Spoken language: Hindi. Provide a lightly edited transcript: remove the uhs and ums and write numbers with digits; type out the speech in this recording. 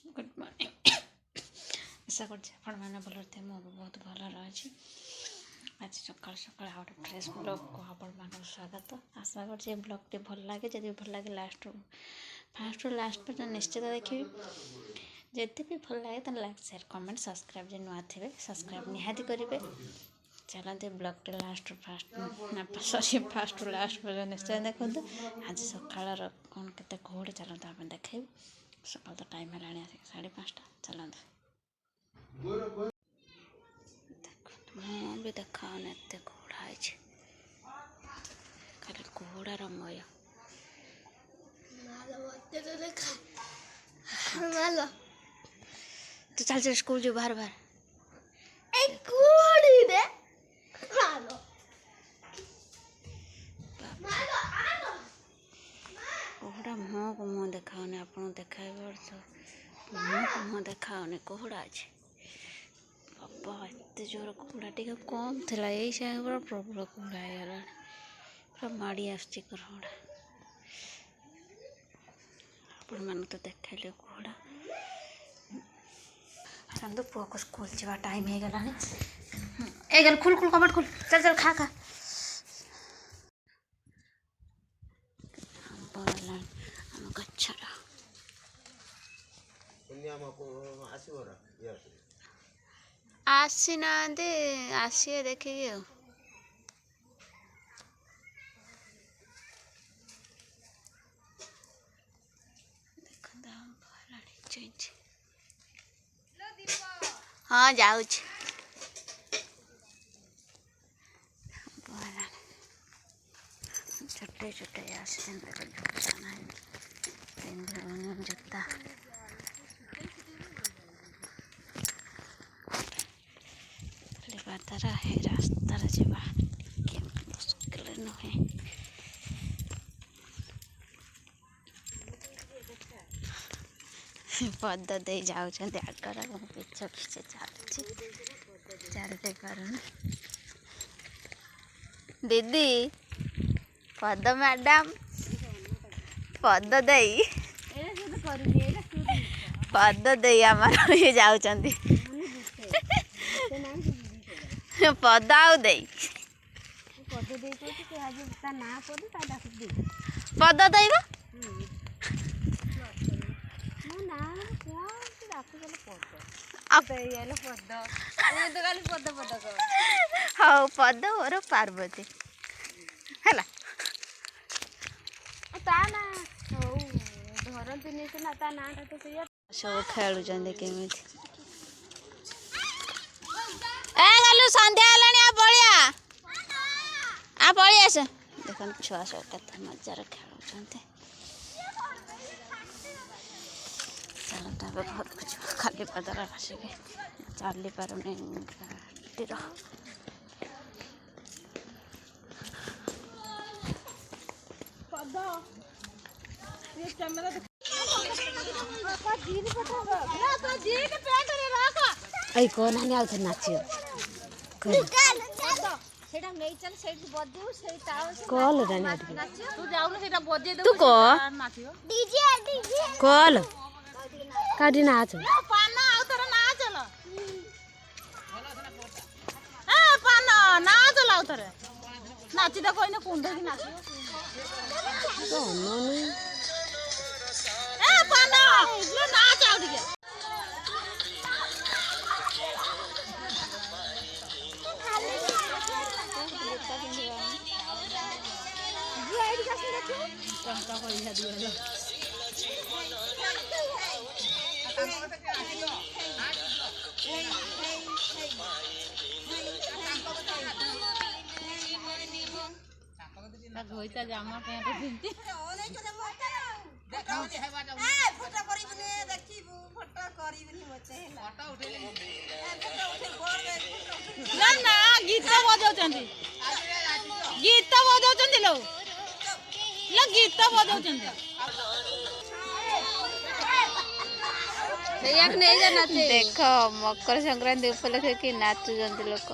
Good morning. आशा कर भल थे मु बहुत भल रही। आज सकाल सकाल आ गए फ्रेश ब्लॉग को आपण स्वागत। आशा कर ब्लॉग टे भल लगे, जब भल लगे लास्ट फास्ट लास्ट पर निश्चित देखिए। जब भी भल लगे तो लाइक शेयर कमेंट सब्सक्राइब जो नुआ थे सब्सक्राइब निहाती करेंगे। चलते ब्लॉग टे last fast sorry fast last पर निश्चय देखो। आज सकाल कौन के घोड़े चलते आप देखे। सकाल तो टाइम है 5:30। चलते भी देखा एत घोड़ा है खाली घोड़ार मय। तू चल चल स्कूल जो बाहर बाहर घोड़ा मुँह को मुँह देखाने आप देखा मुँह को मुँह देखाने घोड़ा अच्छे बाबा एत जोर घोड़ा टी कम थी यही पूरा प्रबल घोड़ा है पूरा माड़ी आसची घोड़ा आपण मान तो देखा घोड़ा। चलते पुआ को स्कूल जावा टाइम हो गला। खुल खुल कबाट खुल चल चल खा खा। आसी ना आसी देखिए हाँ जाऊ छोटे छोटे जूता बातार है रास्तार जावा मुश्किल नुहे। पद दे जाऊँ आगर पिछ पिछे चलती पार दीदी पद मैडम पद दे पद दे आमर ये जाऊँ पद आउ दे पद देव हाँ पद और पार्वती है सब खेलुं केमी संध्या आ पलि आस देख छुआ सब के मजार खेलुं। चलता घर को जा खाली पदर आसिक चली पारुनी गाड़ीर कौन नाच तू कल काटी नाच नाची तो कोई कुंड की नाच घोइता जामा पैंट पिंती ना गीत बजाउछन्ती गीत बजाउछन्ती लो गीत बजाउछन्ती देख मकर संक्रांति उपलक्षे कि नाचुंट लोक।